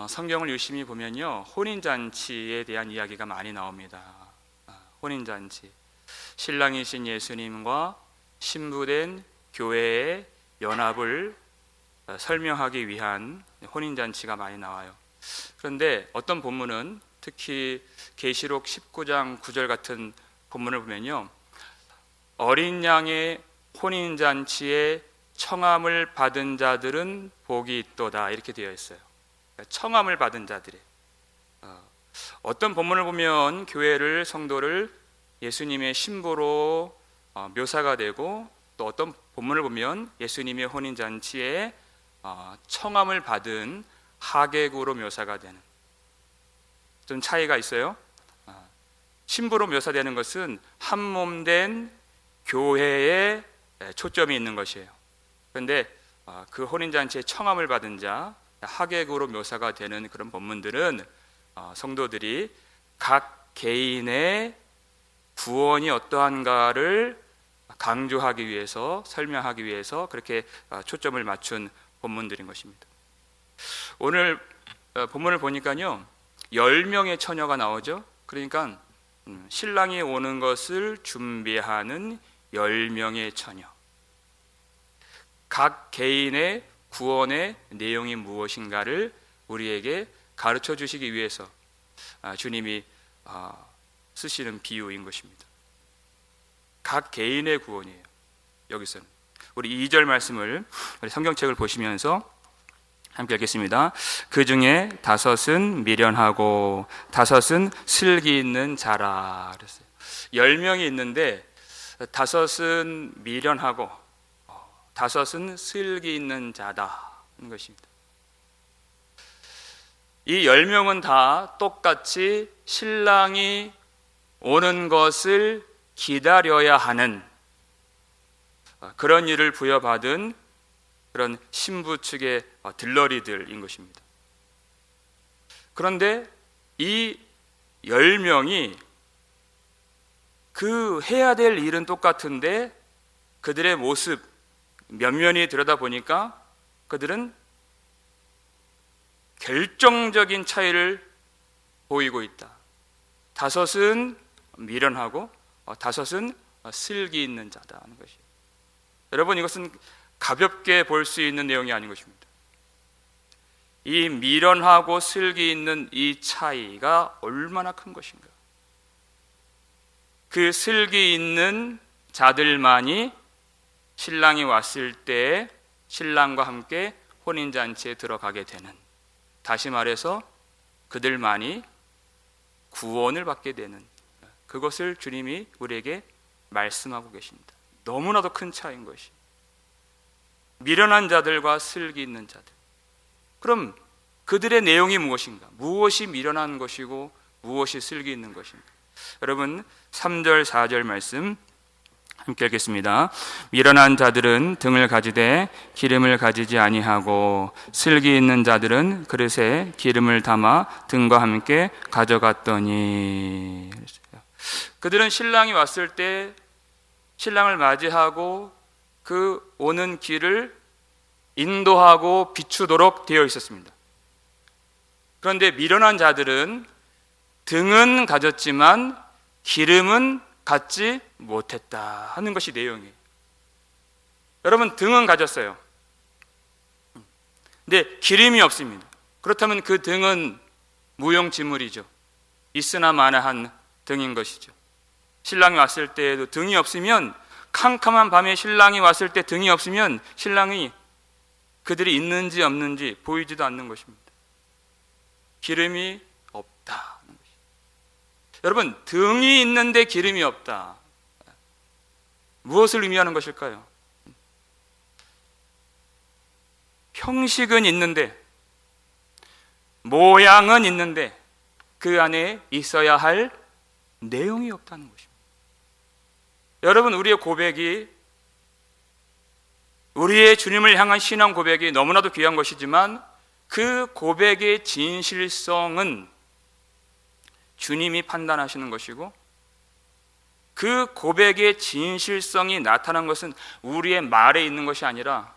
성경을 유심히 보면요, 혼인잔치에 대한 이야기가 많이 나옵니다. 혼인잔치, 신랑이신 예수님과 신부된 교회의 연합을 설명하기 위한 혼인잔치가 많이 나와요. 그런데 어떤 본문은 특히 계시록 19장 9절 같은 본문을 보면요, 어린 양의 혼인잔치에 청함을 받은 자들은 복이 있도다, 이렇게 되어 있어요. 청함을 받은 자들이, 어떤 본문을 보면 교회를, 성도를 예수님의 신부로 묘사가 되고, 또 어떤 본문을 보면 예수님의 혼인잔치에 청함을 받은 하객으로 묘사가 되는, 좀 차이가 있어요. 신부로 묘사되는 것은 한 몸 된 교회에 초점이 있는 것이에요. 그런데 그 혼인잔치에 청함을 받은 자, 하객으로 묘사가 되는 그런 본문들은 성도들이 각 개인의 구원이 어떠한가를 강조하기 위해서, 설명하기 위해서 그렇게 초점을 맞춘 본문들인 것입니다. 오늘 본문을 보니까요, 10명의 처녀가 나오죠. 그러니까 신랑이 오는 것을 준비하는 10명의 처녀, 각 개인의 구원의 내용이 무엇인가를 우리에게 가르쳐 주시기 위해서 주님이 쓰시는 비유인 것입니다. 각 개인의 구원이에요. 여기서는 우리 2절 말씀을, 우리 성경책을 보시면서 함께 읽겠습니다. 그 중에 5은 미련하고 5은 슬기 있는 자라 그랬어요. 10명이 있는데 5은 미련하고 5은 슬기 있는 자다 는 것입니다. 이 10명은 다 똑같이 신랑이 오는 것을 기다려야 하는 그런 일을 부여받은 그런 신부 측의 들러리들인 것입니다. 그런데 이 10명이 그 해야 될 일은 똑같은데 그들의 모습, 면면이 들여다보니까 그들은 결정적인 차이를 보이고 있다. 5은 미련하고 5은 슬기 있는 자다는 것이에요. 여러분, 이것은 가볍게 볼 수 있는 내용이 아닌 것입니다. 이 미련하고 슬기 있는 이 차이가 얼마나 큰 것인가. 그 슬기 있는 자들만이 신랑이 왔을 때 신랑과 함께 혼인잔치에 들어가게 되는, 다시 말해서 그들만이 구원을 받게 되는, 그것을 주님이 우리에게 말씀하고 계십니다. 너무나도 큰 차이인 것이, 미련한 자들과 슬기 있는 자들. 그럼 그들의 내용이 무엇인가? 무엇이 미련한 것이고 무엇이 슬기 있는 것인가? 여러분, 3절 4절 말씀 함께 읽겠습니다. 미련한 자들은 등을 가지되 기름을 가지지 아니하고 슬기 있는 자들은 그릇에 기름을 담아 등과 함께 가져갔더니. 그들은 신랑이 왔을 때 신랑을 맞이하고 그 오는 길을 인도하고 비추도록 되어 있었습니다. 그런데 미련한 자들은 등은 가졌지만 기름은 갖지 못했다 하는 것이 내용이에요. 여러분, 등은 가졌어요. 근데 기름이 없습니다. 그렇다면 그 등은 무용지물이죠. 있으나 마나한 등인 것이죠. 신랑이 왔을 때에도 등이 없으면, 캄캄한 밤에 신랑이 왔을 때 등이 없으면 신랑이 그들이 있는지 없는지 보이지도 않는 것입니다. 기름이 없다. 여러분, 등이 있는데 기름이 없다. 무엇을 의미하는 것일까요? 형식은 있는데, 모양은 있는데 그 안에 있어야 할 내용이 없다는 것입니다. 여러분, 우리의 고백이, 우리의 주님을 향한 신앙 고백이 너무나도 귀한 것이지만 그 고백의 진실성은 주님이 판단하시는 것이고, 그 고백의 진실성이 나타난 것은 우리의 말에 있는 것이 아니라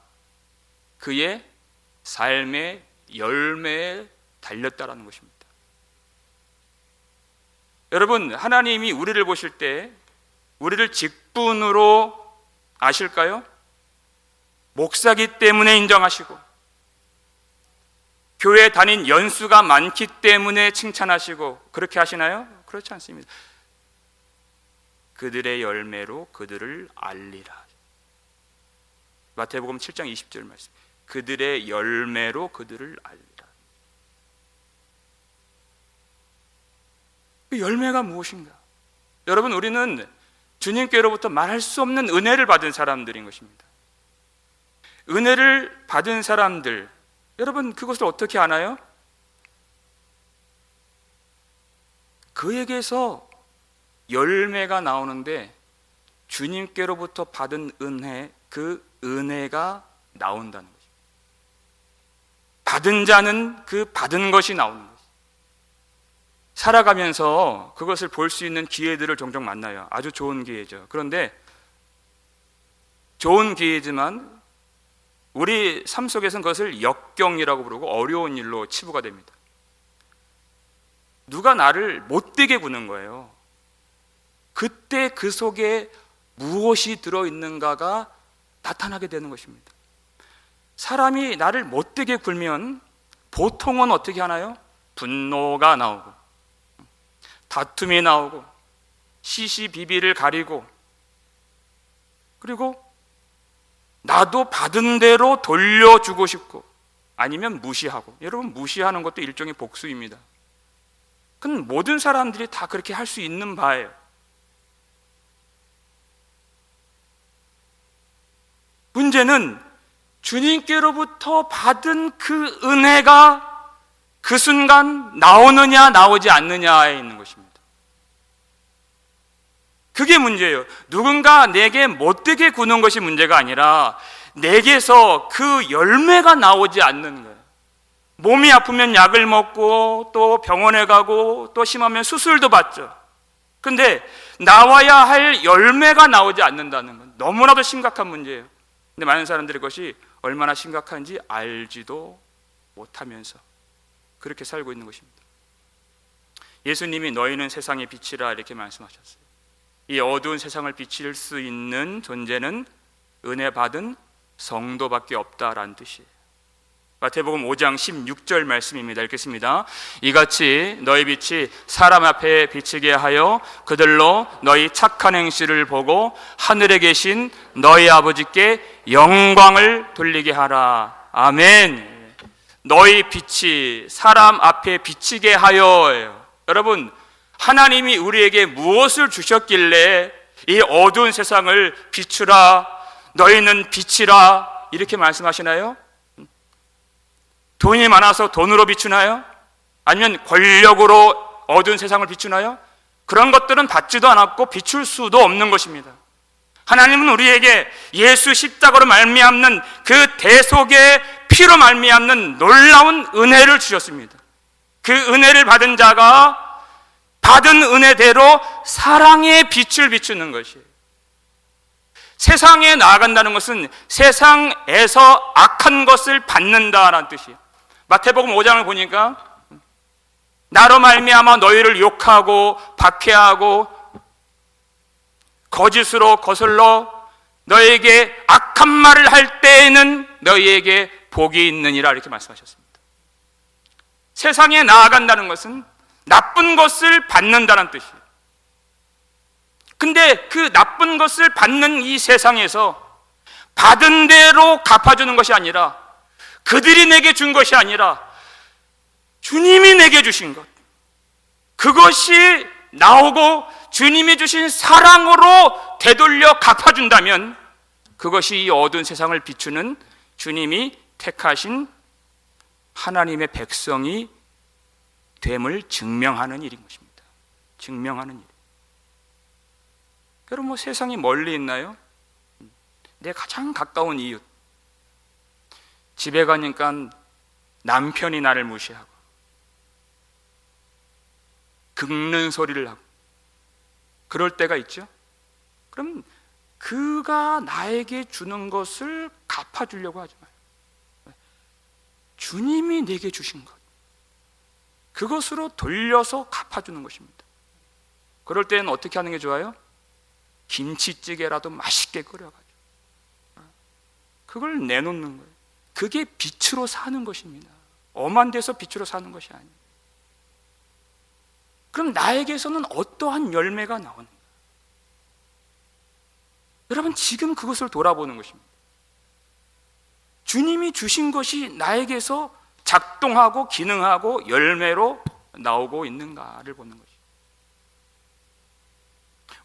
그의 삶의 열매에 달렸다라는 것입니다. 여러분, 하나님이 우리를 보실 때 우리를 직분으로 아실까요? 목사기 때문에 인정하시고, 교회 다닌 연수가 많기 때문에 칭찬하시고, 그렇게 하시나요? 그렇지 않습니다. 그들의 열매로 그들을 알리라. 마태복음 7장 20절 말씀. 그들의 열매로 그들을 알리라. 그 열매가 무엇인가? 여러분, 우리는 주님께로부터 말할 수 없는 은혜를 받은 사람들인 것입니다. 은혜를 받은 사람들, 여러분 그것을 어떻게 아나요? 그에게서 열매가 나오는데 주님께로부터 받은 은혜, 그 은혜가 나온다는 것입니다. 받은 자는 그 받은 것이 나오는 것입니다. 살아가면서 그것을 볼 수 있는 기회들을 종종 만나요. 아주 좋은 기회죠. 그런데 좋은 기회지만 우리 삶 속에서는 그것을 역경이라고 부르고 어려운 일로 치부가 됩니다. 누가 나를 못되게 구는 거예요. 그때 그 속에 무엇이 들어있는가가 나타나게 되는 것입니다. 사람이 나를 못되게 굴면 보통은 어떻게 하나요? 분노가 나오고, 다툼이 나오고, 시시비비를 가리고, 그리고 나도 받은 대로 돌려주고 싶고, 아니면 무시하고. 여러분, 무시하는 것도 일종의 복수입니다. 그건 모든 사람들이 다 그렇게 할 수 있는 바예요. 문제는 주님께로부터 받은 그 은혜가 그 순간 나오느냐 나오지 않느냐에 있는 것입니다. 그게 문제예요. 누군가 내게 못되게 구는 것이 문제가 아니라 내게서 그 열매가 나오지 않는 거예요. 몸이 아프면 약을 먹고 또 병원에 가고 또 심하면 수술도 받죠. 근데 나와야 할 열매가 나오지 않는다는 건 너무나도 심각한 문제예요. 근데 많은 사람들이 그것이 얼마나 심각한지 알지도 못하면서 그렇게 살고 있는 것입니다. 예수님이 너희는 세상의 빛이라 이렇게 말씀하셨어요. 이 어두운 세상을 비칠 수 있는 존재는 은혜 받은 성도밖에 없다라는 뜻이에요. 마태복음 5장 16절 말씀입니다. 읽겠습니다. 이같이 너희 빛이 사람 앞에 비치게 하여 그들로 너희 착한 행실을 보고 하늘에 계신 너희 아버지께 영광을 돌리게 하라. 아멘. 너희 빛이 사람 앞에 비치게 하여예요. 여러분, 하나님이 우리에게 무엇을 주셨길래 이 어두운 세상을 비추라, 너희는 빛이라 이렇게 말씀하시나요? 돈이 많아서 돈으로 비추나요? 아니면 권력으로 어두운 세상을 비추나요? 그런 것들은 받지도 않았고 비출 수도 없는 것입니다. 하나님은 우리에게 예수 십자가로 말미암는 그 대속의 피로 말미암는 놀라운 은혜를 주셨습니다. 그 은혜를 받은 자가 받은 은혜대로 사랑의 빛을 비추는 것이에요. 세상에 나아간다는 것은 세상에서 악한 것을 받는다라는 뜻이에요. 마태복음 5장을 보니까 나로 말미암아 너희를 욕하고 박해하고 거짓으로 거슬러 너희에게 악한 말을 할 때에는 너희에게 복이 있느니라 이렇게 말씀하셨습니다. 세상에 나아간다는 것은 나쁜 것을 받는다는 뜻이에요. 근데 그 나쁜 것을 받는 이 세상에서 받은 대로 갚아주는 것이 아니라, 그들이 내게 준 것이 아니라 주님이 내게 주신 것, 그것이 나오고 주님이 주신 사랑으로 되돌려 갚아준다면 그것이 이 어두운 세상을 비추는 주님이 택하신 하나님의 백성이 됨을 증명하는 일인 것입니다. 증명하는 일. 여러분, 세상이 멀리 있나요? 내 가장 가까운 이웃. 집에 가니까 남편이 나를 무시하고 긁는 소리를 하고 그럴 때가 있죠. 그럼 그가 나에게 주는 것을 갚아주려고 하지 마요. 주님이 내게 주신 것, 그것으로 돌려서 갚아주는 것입니다. 그럴 때는 어떻게 하는 게 좋아요? 김치찌개라도 맛있게 끓여가지고 그걸 내놓는 거예요. 그게 빛으로 사는 것입니다. 엄한 데서 빛으로 사는 것이 아니에요. 그럼 나에게서는 어떠한 열매가 나오는가? 여러분, 지금 그것을 돌아보는 것입니다. 주님이 주신 것이 나에게서 작동하고 기능하고 열매로 나오고 있는가를 보는 것이죠.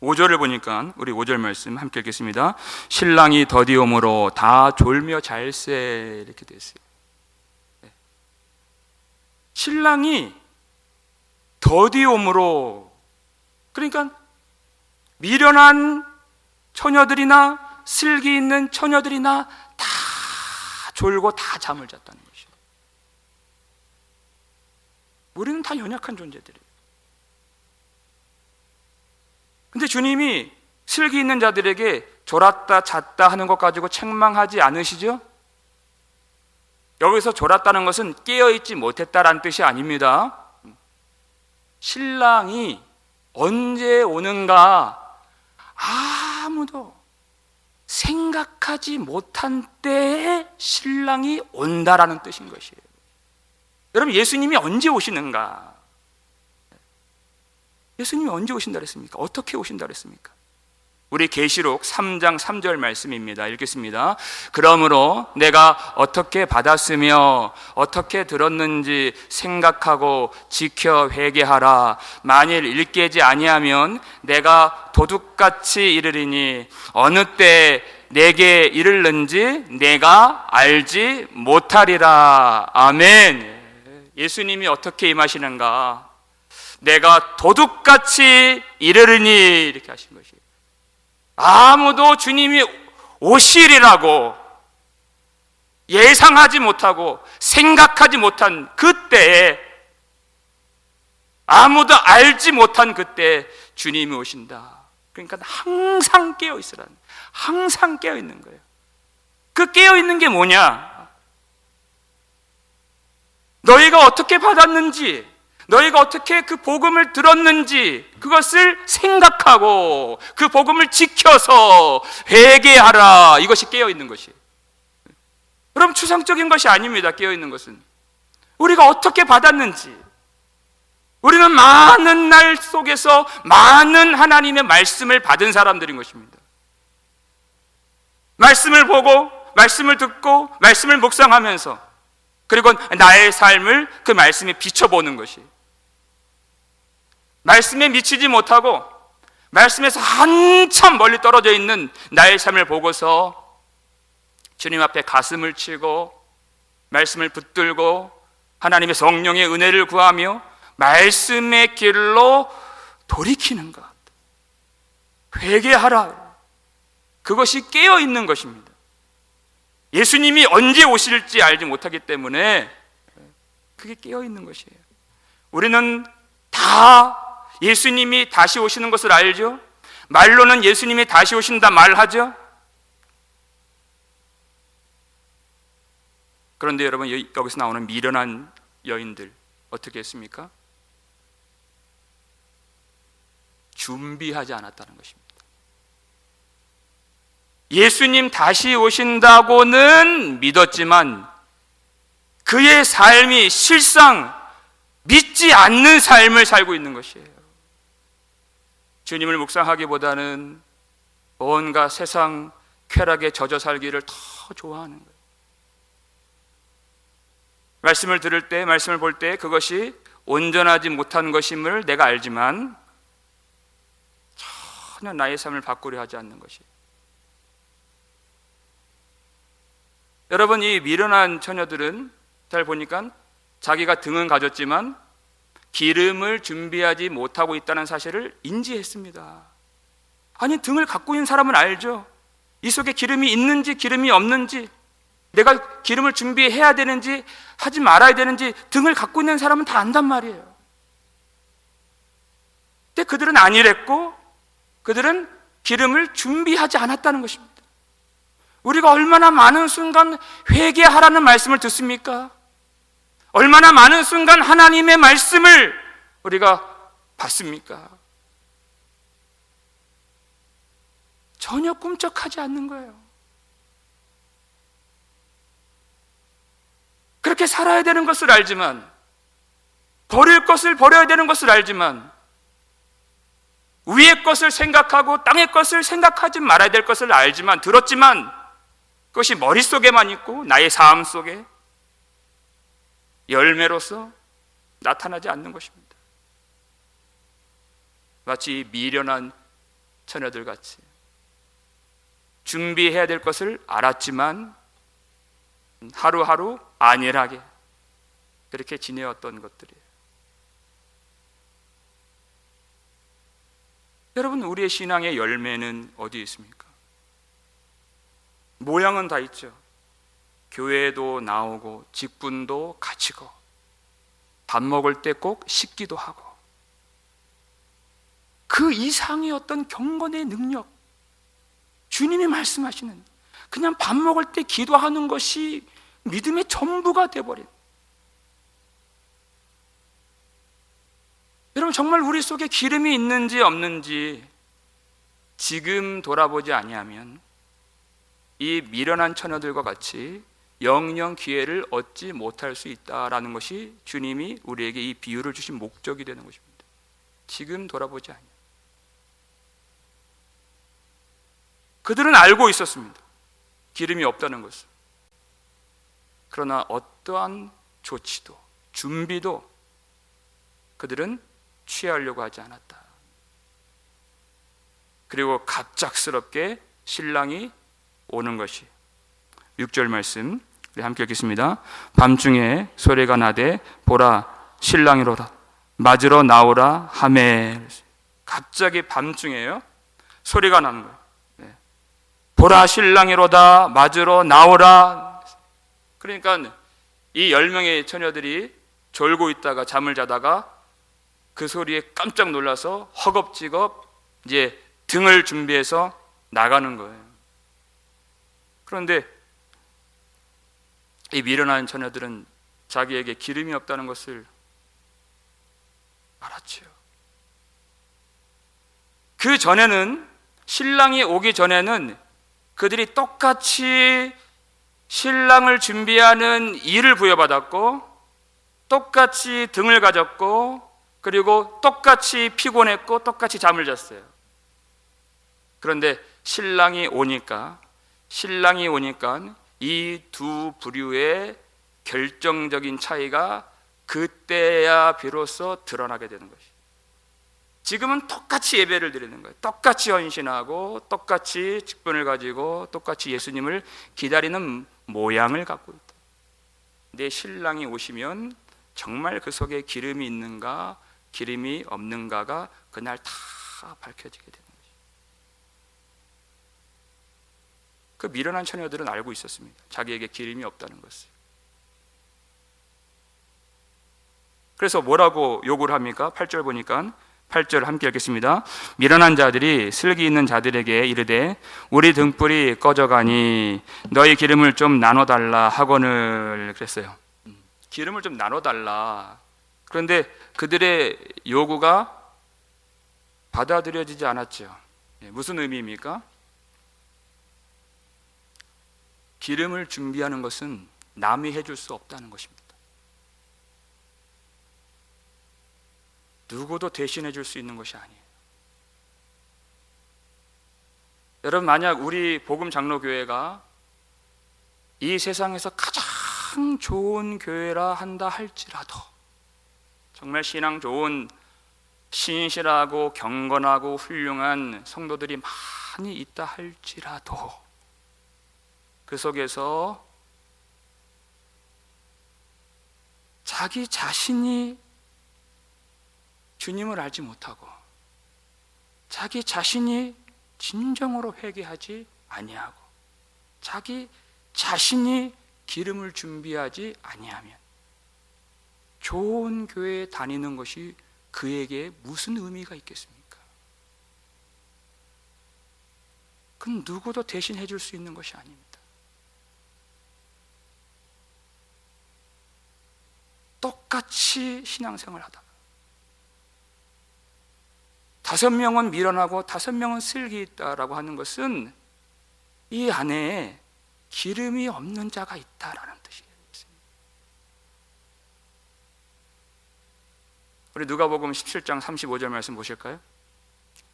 5절을 보니까 우리 5절 말씀 함께 읽겠습니다. 신랑이 더디옴으로 다 졸며 잘세, 이렇게 되어 있어요. 신랑이 더디옴으로, 그러니까 미련한 처녀들이나 슬기 있는 처녀들이나 다 졸고 다 잠을 잤다는 것이죠. 우리는 다 연약한 존재들이에요. 근데 주님이 슬기 있는 자들에게 졸았다 잤다 하는 것 가지고 책망하지 않으시죠? 여기서 졸았다는 것은 깨어있지 못했다라는 뜻이 아닙니다. 신랑이 언제 오는가 아무도 생각하지 못한 때에 신랑이 온다라는 뜻인 것이에요. 여러분, 예수님이 언제 오시는가? 예수님이 언제 오신다 그랬습니까? 어떻게 오신다 그랬습니까? 우리 계시록 3장 3절 말씀입니다. 읽겠습니다. 그러므로 내가 어떻게 받았으며 어떻게 들었는지 생각하고 지켜 회개하라. 만일 일깨지 아니하면 내가 도둑같이 이르리니 어느 때 내게 이르는지 내가 알지 못하리라. 아멘. 예수님이 어떻게 임하시는가? 내가 도둑같이 이르리니, 이렇게 하신 것이에요. 아무도 주님이 오시리라고 예상하지 못하고 생각하지 못한 그때에, 아무도 알지 못한 그때 주님이 오신다. 그러니까 항상 깨어 있으라는, 항상 깨어 있는 거예요. 그 깨어 있는 게 뭐냐? 너희가 어떻게 받았는지, 너희가 어떻게 그 복음을 들었는지 그것을 생각하고 그 복음을 지켜서 회개하라. 이것이 깨어있는 것이에요. 여러분, 추상적인 것이 아닙니다. 깨어있는 것은 우리가 어떻게 받았는지, 우리는 많은 날 속에서 많은 하나님의 말씀을 받은 사람들인 것입니다. 말씀을 보고 말씀을 듣고 말씀을 묵상하면서, 그리고 나의 삶을 그 말씀에 비춰보는 것이, 말씀에 미치지 못하고 말씀에서 한참 멀리 떨어져 있는 나의 삶을 보고서 주님 앞에 가슴을 치고 말씀을 붙들고 하나님의 성령의 은혜를 구하며 말씀의 길로 돌이키는 것, 회개하라. 그것이 깨어있는 것입니다. 예수님이 언제 오실지 알지 못하기 때문에 그게 깨어있는 것이에요. 우리는 다 예수님이 다시 오시는 것을 알죠? 말로는 예수님이 다시 오신다 말하죠? 그런데 여러분, 여기서 나오는 미련한 여인들 어떻게 했습니까? 준비하지 않았다는 것입니다. 예수님 다시 오신다고는 믿었지만 그의 삶이 실상 믿지 않는 삶을 살고 있는 것이에요. 주님을 묵상하기보다는 온갖 세상 쾌락에 젖어 살기를 더 좋아하는 거예요. 말씀을 들을 때, 말씀을 볼 때 그것이 온전하지 못한 것임을 내가 알지만 전혀 나의 삶을 바꾸려 하지 않는 것이에요. 여러분, 이 미련한 처녀들은 잘 보니까 자기가 등은 가졌지만 기름을 준비하지 못하고 있다는 사실을 인지했습니다. 아니, 등을 갖고 있는 사람은 알죠. 이 속에 기름이 있는지 기름이 없는지, 내가 기름을 준비해야 되는지 하지 말아야 되는지 등을 갖고 있는 사람은 다 안단 말이에요. 근데 그들은 아니랬고 그들은 기름을 준비하지 않았다는 것입니다. 우리가 얼마나 많은 순간 회개하라는 말씀을 듣습니까? 얼마나 많은 순간 하나님의 말씀을 우리가 받습니까? 전혀 꿈쩍하지 않는 거예요. 그렇게 살아야 되는 것을 알지만, 버릴 것을 버려야 되는 것을 알지만, 위의 것을 생각하고 땅의 것을 생각하지 말아야 될 것을 알지만, 들었지만 그것이 머릿속에만 있고 나의 삶 속에 열매로서 나타나지 않는 것입니다. 마치 미련한 처녀들 같이 준비해야 될 것을 알았지만 하루하루 안일하게 그렇게 지내왔던 것들이에요. 여러분, 우리의 신앙의 열매는 어디에 있습니까? 모양은 다 있죠. 교회도 나오고 직분도 갖추고 밥 먹을 때 꼭 씻기도 하고, 그 이상의 어떤 경건의 능력, 주님이 말씀하시는 그냥 밥 먹을 때 기도하는 것이 믿음의 전부가 되어버린, 여러분, 정말 우리 속에 기름이 있는지 없는지 지금 돌아보지 아니하면 이 미련한 처녀들과 같이 영영 기회를 얻지 못할 수 있다라는 것이 주님이 우리에게 이 비유를 주신 목적이 되는 것입니다. 지금 돌아보지 아니하면. 그들은 알고 있었습니다. 기름이 없다는 것을. 그러나 어떠한 조치도 준비도 그들은 취하려고 하지 않았다. 그리고 갑작스럽게 신랑이 오는 것이 6절 말씀 우리 함께 읽겠습니다. 밤중에 소리가 나되 보라 신랑이로다 맞으러 나오라 하매. 갑자기 밤중에요 소리가 나는 거예요. 보라 신랑이로다 맞으러 나오라. 그러니까 이 10명의 처녀들이 졸고 있다가 잠을 자다가 그 소리에 깜짝 놀라서 허겁지겁 이제 등을 준비해서 나가는 거예요. 그런데 이 미련한 처녀들은 자기에게 기름이 없다는 것을 알았지요. 그 전에는, 신랑이 오기 전에는 그들이 똑같이 신랑을 준비하는 일을 부여받았고, 똑같이 등을 가졌고, 그리고 똑같이 피곤했고 똑같이 잠을 잤어요. 그런데 신랑이 오니까 이 두 부류의 결정적인 차이가 그때야 비로소 드러나게 되는 것이에요. 지금은 똑같이 예배를 드리는 거예요. 똑같이 헌신하고 똑같이 직분을 가지고 똑같이 예수님을 기다리는 모양을 갖고 있다. 내 신랑이 오시면 정말 그 속에 기름이 있는가 기름이 없는가가 그날 다 밝혀지게 되는 것이죠. 그 미련한 처녀들은 알고 있었습니다. 자기에게 기름이 없다는 것을. 그래서 뭐라고 요구를 합니까? 8절 보니까 8절 함께 읽겠습니다. 미련한 자들이 슬기 있는 자들에게 이르되 우리 등불이 꺼져가니 너희 기름을 좀 나눠달라 하거늘. 그랬어요. 기름을 좀 나눠달라. 그런데 그들의 요구가 받아들여지지 않았죠. 무슨 의미입니까? 기름을 준비하는 것은 남이 해줄 수 없다는 것입니다. 누구도 대신해 줄 수 있는 것이 아니에요. 여러분, 만약 우리 복음장로교회가 이 세상에서 가장 좋은 교회라 한다 할지라도, 정말 신앙 좋은 신실하고 경건하고 훌륭한 성도들이 많이 있다 할지라도 그 속에서 자기 자신이 주님을 알지 못하고 자기 자신이 진정으로 회개하지 아니하고 자기 자신이 기름을 준비하지 아니하면 좋은 교회에 다니는 것이 그에게 무슨 의미가 있겠습니까? 그건 누구도 대신 해줄 수 있는 것이 아닙니다. 똑같이 신앙생활을 하다가 5명은 미련하고 5명은 슬기 있다라고 하는 것은 이 안에 기름이 없는 자가 있다라는 뜻이에요. 우리 누가복음 17장 35절 말씀 보실까요?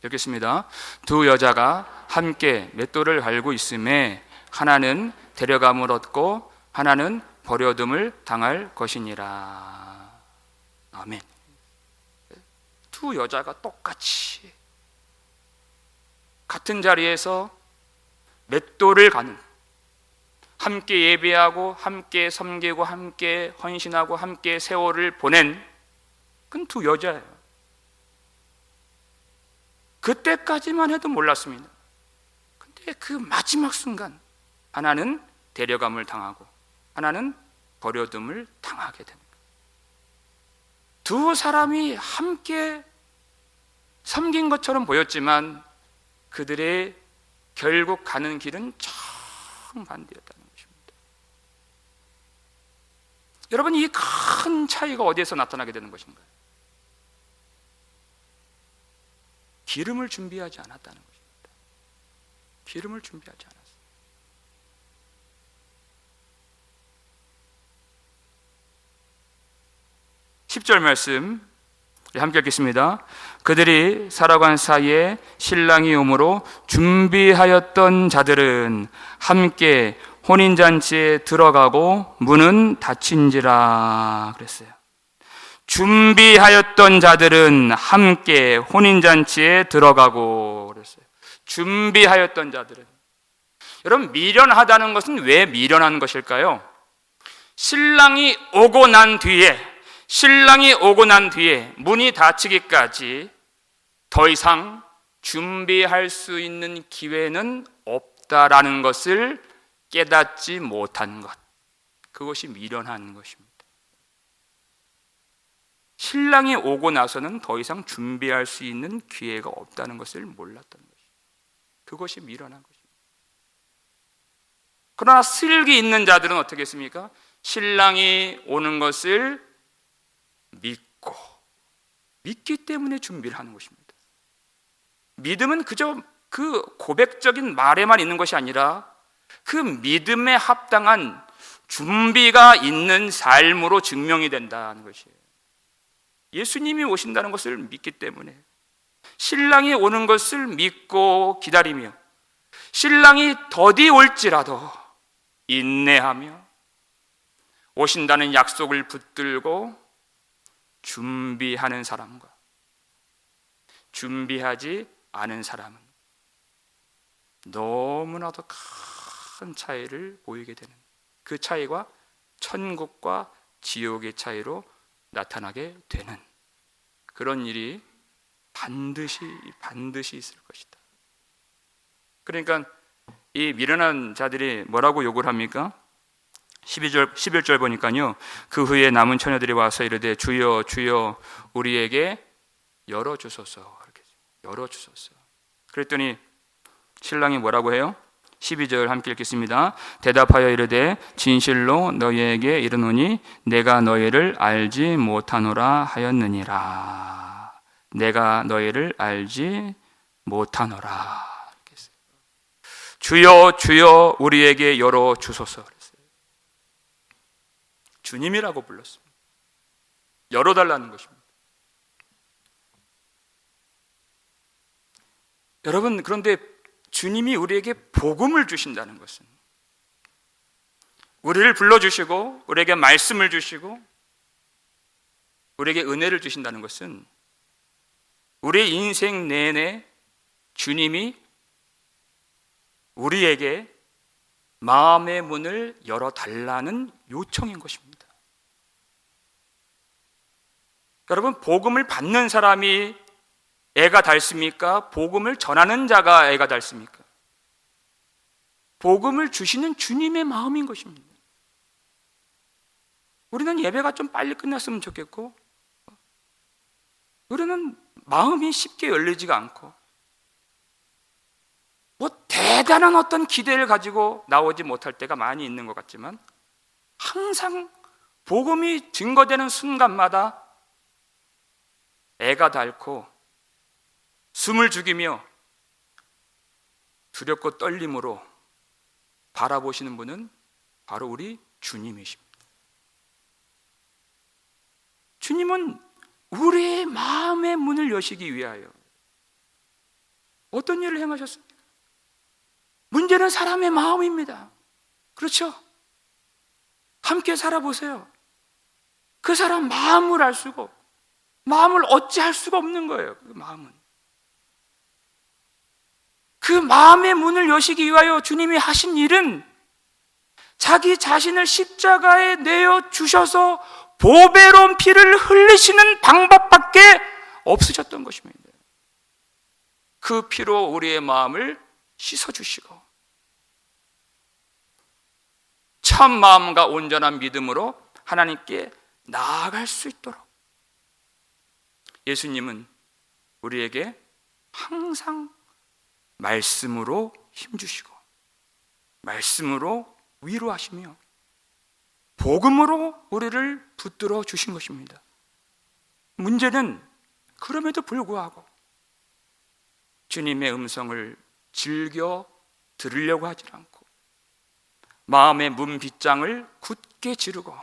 읽겠습니다. 두 여자가 함께 맷돌을 갈고 있음에 하나는 데려감을 얻고 하나는 버려둠을 당할 것이니라. 아멘. 두 여자가 똑같이 같은 자리에서 맷돌을 가는, 함께 예배하고 함께 섬기고 함께 헌신하고 함께 세월을 보낸 그건 두 여자예요. 그때까지만 해도 몰랐습니다. 근데 그 마지막 순간 하나는 데려감을 당하고 하나는 버려둠을 당하게 됩니다. 두 사람이 함께 섬긴 것처럼 보였지만 그들의 결국 가는 길은 정반대였다는 것입니다. 여러분, 이 큰 차이가 어디에서 나타나게 되는 것인가요? 기름을 준비하지 않았다는 것입니다. 기름을 준비하지 않았어요. 10절 말씀 함께 읽겠습니다. 그들이 살아간 사이에 신랑이 오므로 준비하였던 자들은 함께 혼인잔치에 들어가고 문은 닫힌지라 그랬어요. 준비하였던 자들은 함께 혼인잔치에 들어가고 그랬어요. 준비하였던 자들은. 여러분, 미련하다는 것은 왜 미련한 것일까요? 신랑이 오고 난 뒤에 문이 닫히기까지 더 이상 준비할 수 있는 기회는 없다라는 것을 깨닫지 못한 것, 그것이 미련한 것입니다. 신랑이 오고 나서는 더 이상 준비할 수 있는 기회가 없다는 것을 몰랐다는 것입니다. 그것이 미련한 것입니다. 그러나 슬기 있는 자들은 어떻게 했습니까? 신랑이 오는 것을 믿기 때문에 준비를 하는 것입니다. 믿음은 그저 그 고백적인 말에만 있는 것이 아니라 그 믿음에 합당한 준비가 있는 삶으로 증명이 된다는 것이에요. 예수님이 오신다는 것을 믿기 때문에 신랑이 오는 것을 믿고 기다리며 신랑이 더디 올지라도 인내하며 오신다는 약속을 붙들고 준비하는 사람과 준비하지 않은 사람은 너무나도 큰 차이를 보이게 되는, 그 차이가 천국과 지옥의 차이로 나타나게 되는 그런 일이 반드시 있을 것이다. 그러니까 이 미련한 자들이 뭐라고 욕을 합니까? 11절 보니까요, 그 후에 남은 처녀들이 와서 이르되 주여 주여 우리에게 열어주소서. 이렇게 열어주소서. 그랬더니 신랑이 뭐라고 해요? 12절 함께 읽겠습니다. 대답하여 이르되 진실로 너희에게 이르노니 내가 너희를 알지 못하노라 하였느니라. 내가 너희를 알지 못하노라. 주여 주여 우리에게 열어주소서. 주님이라고 불렀습니다. 열어달라는 것입니다. 여러분, 그런데 주님이 우리에게 복음을 주신다는 것은, 우리를 불러주시고 우리에게 말씀을 주시고 우리에게 은혜를 주신다는 것은 우리의 인생 내내 주님이 우리에게 마음의 문을 열어달라는 요청인 것입니다. 여러분, 복음을 받는 사람이 애가 닳습니까? 복음을 전하는 자가 애가 닳습니까? 복음을 주시는 주님의 마음인 것입니다. 우리는 예배가 좀 빨리 끝났으면 좋겠고, 우리는 마음이 쉽게 열리지가 않고, 뭐 대단한 어떤 기대를 가지고 나오지 못할 때가 많이 있는 것 같지만, 항상 복음이 증거되는 순간마다 애가 닳고 숨을 죽이며 두렵고 떨림으로 바라보시는 분은 바로 우리 주님이십니다. 주님은 우리의 마음의 문을 여시기 위하여 어떤 일을 행하셨습니까? 문제는 사람의 마음입니다. 그렇죠? 함께 살아보세요. 그 사람 마음을 알 수가, 마음을 어찌할 수가 없는 거예요. 그 마음은. 그 마음의 문을 여시기 위하여 주님이 하신 일은 자기 자신을 십자가에 내어 주셔서 보배로운 피를 흘리시는 방법밖에 없으셨던 것입니다. 그 피로 우리의 마음을 씻어주시고 참 마음과 온전한 믿음으로 하나님께 나아갈 수 있도록 예수님은 우리에게 항상 말씀으로 힘주시고 말씀으로 위로하시며 복음으로 우리를 붙들어 주신 것입니다. 문제는 그럼에도 불구하고 주님의 음성을 즐겨 들으려고 하지 않고 마음의 문빗장을 굳게 지르고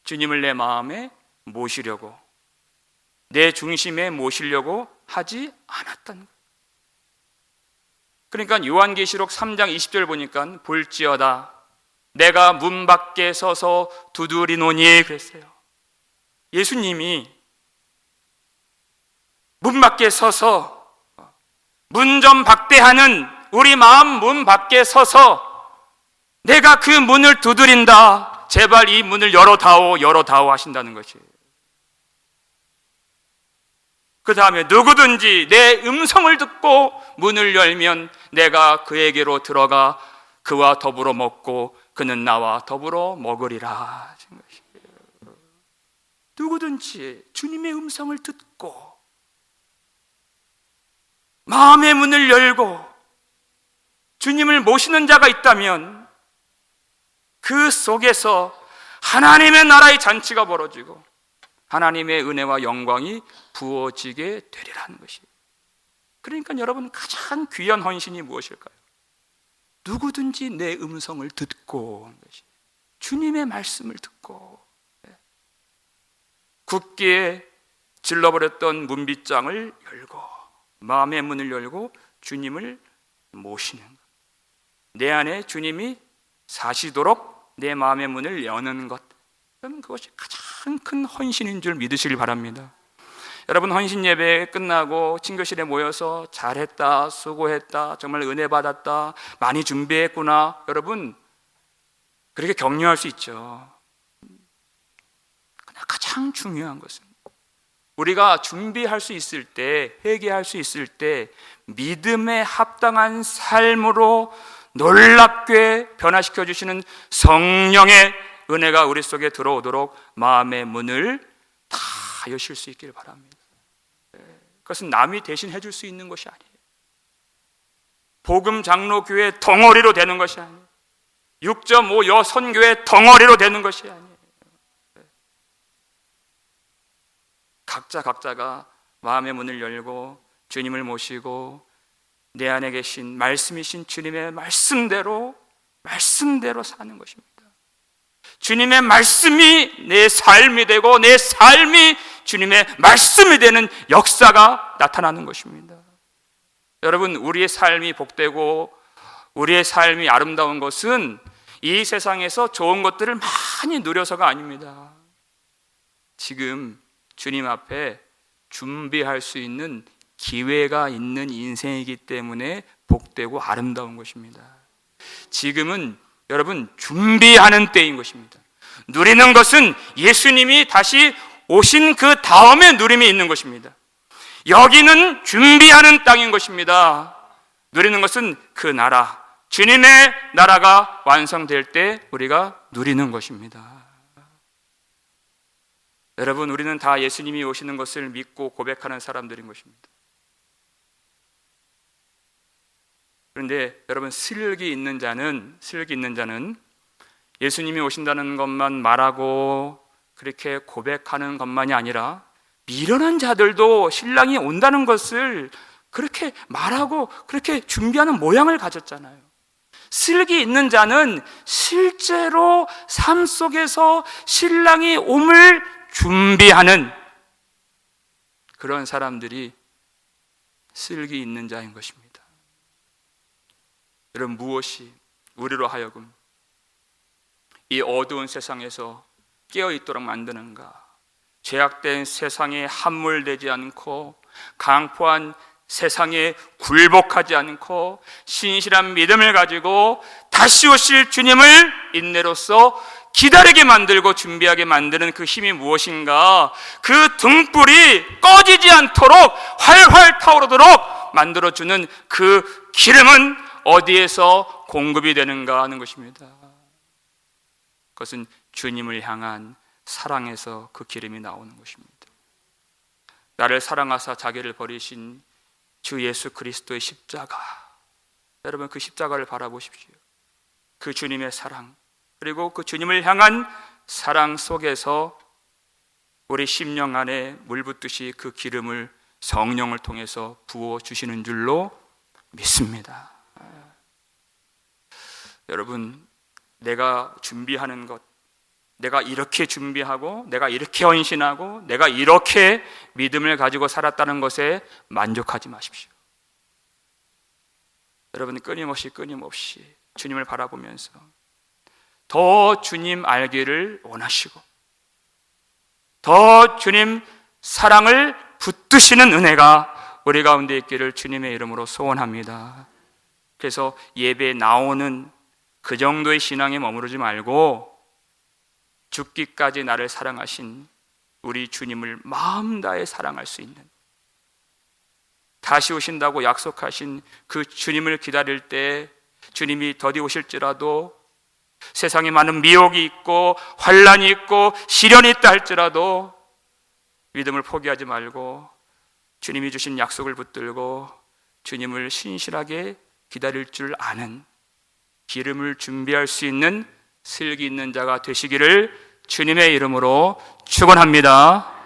주님을 내 마음에 모시려고 내 중심에 모시려고 하지 않았다는 거예요. 그러니까 요한계시록 3장 20절 보니까 볼지어다 내가 문 밖에 서서 두드리노니 그랬어요. 예수님이 문 밖에 서서 문전 박대하는 우리 마음 문 밖에 서서 내가 그 문을 두드린다. 제발 이 문을 열어다오 하신다는 것이에요. 그 다음에 누구든지 내 음성을 듣고 문을 열면 내가 그에게로 들어가 그와 더불어 먹고 그는 나와 더불어 먹으리라. 누구든지 주님의 음성을 듣고 마음의 문을 열고 주님을 모시는 자가 있다면 그 속에서 하나님의 나라의 잔치가 벌어지고 하나님의 은혜와 영광이 부어지게 되리라는 것이에요. 그러니까 여러분 가장 귀한 헌신이 무엇일까요? 누구든지 내 음성을 듣고 하는 것이 주님의 말씀을 듣고 굳게 질러버렸던 문빗장을 열고 마음의 문을 열고 주님을 모시는 것. 내 안에 주님이 사시도록 내 마음의 문을 여는 것. 그럼 그것이 가장 큰 헌신인 줄 믿으시길 바랍니다. 여러분 헌신 예배 끝나고 친교실에 모여서 잘했다, 수고했다, 정말 은혜 받았다, 많이 준비했구나. 여러분 그렇게 격려할 수 있죠. 그러나 가장 중요한 것은 우리가 준비할 수 있을 때, 회개할 수 있을 때 믿음에 합당한 삶으로 놀랍게 변화시켜 주시는 성령의 은혜가 우리 속에 들어오도록 마음의 문을 다 여실 수 있기를 바랍니다. 그것은 남이 대신 해줄 수 있는 것이 아니에요. 복음 장로교회 덩어리로 되는 것이 아니에요. 6.5 여선교회 덩어리로 되는 것이 아니에요. 각자가 마음의 문을 열고 주님을 모시고 내 안에 계신 말씀이신 주님의 말씀대로 사는 것입니다. 주님의 말씀이 내 삶이 되고 내 삶이 주님의 말씀이 되는 역사가 나타나는 것입니다. 여러분 우리의 삶이 복되고 우리의 삶이 아름다운 것은 이 세상에서 좋은 것들을 많이 누려서가 아닙니다. 지금 주님 앞에 준비할 수 있는 기회가 있는 인생이기 때문에 복되고 아름다운 것입니다. 지금은 여러분 준비하는 때인 것입니다. 누리는 것은 예수님이 다시 오신 그 다음에 누림이 있는 것입니다. 여기는 준비하는 땅인 것입니다. 누리는 것은 그 나라, 주님의 나라가 완성될 때 우리가 누리는 것입니다. 여러분 우리는 다 예수님이 오시는 것을 믿고 고백하는 사람들인 것입니다. 그런데 여러분 슬기 있는 자는 예수님이 오신다는 것만 말하고 그렇게 고백하는 것만이 아니라 미련한 자들도 신랑이 온다는 것을 그렇게 말하고 그렇게 준비하는 모양을 가졌잖아요. 슬기 있는 자는 실제로 삶 속에서 신랑이 옴을 준비하는 그런 사람들이 슬기 있는 자인 것입니다. 여러분, 무엇이 우리로 하여금 이 어두운 세상에서 깨어있도록 만드는가? 죄악된 세상에 함몰되지 않고 강포한 세상에 굴복하지 않고 신실한 믿음을 가지고 다시 오실 주님을 인내로서 기다리게 만들고 준비하게 만드는 그 힘이 무엇인가? 그 등불이 꺼지지 않도록 활활 타오르도록 만들어주는 그 기름은 어디에서 공급이 되는가 하는 것입니다. 그것은 주님을 향한 사랑에서 그 기름이 나오는 것입니다. 나를 사랑하사 자기를 버리신 주 예수 그리스도의 십자가, 여러분 그 십자가를 바라보십시오. 그 주님의 사랑, 그리고 그 주님을 향한 사랑 속에서 우리 심령 안에 물 붓듯이 그 기름을 성령을 통해서 부어주시는 줄로 믿습니다. 여러분, 내가 준비하는 것, 내가 이렇게 준비하고 내가 이렇게 헌신하고 내가 이렇게 믿음을 가지고 살았다는 것에 만족하지 마십시오. 여러분, 끊임없이 주님을 바라보면서 더 주님 알기를 원하시고 더 주님 사랑을 붙드시는 은혜가 우리 가운데 있기를 주님의 이름으로 소원합니다. 그래서 예배에 나오는 그 정도의 신앙에 머무르지 말고 죽기까지 나를 사랑하신 우리 주님을 마음 다해 사랑할 수 있는, 다시 오신다고 약속하신 그 주님을 기다릴 때 주님이 더디 오실지라도 세상에 많은 미혹이 있고 환난이 있고 시련이 있다 할지라도 믿음을 포기하지 말고 주님이 주신 약속을 붙들고 주님을 신실하게 기다릴 줄 아는 기름을 준비할 수 있는 슬기 있는 자가 되시기를 주님의 이름으로 축원합니다.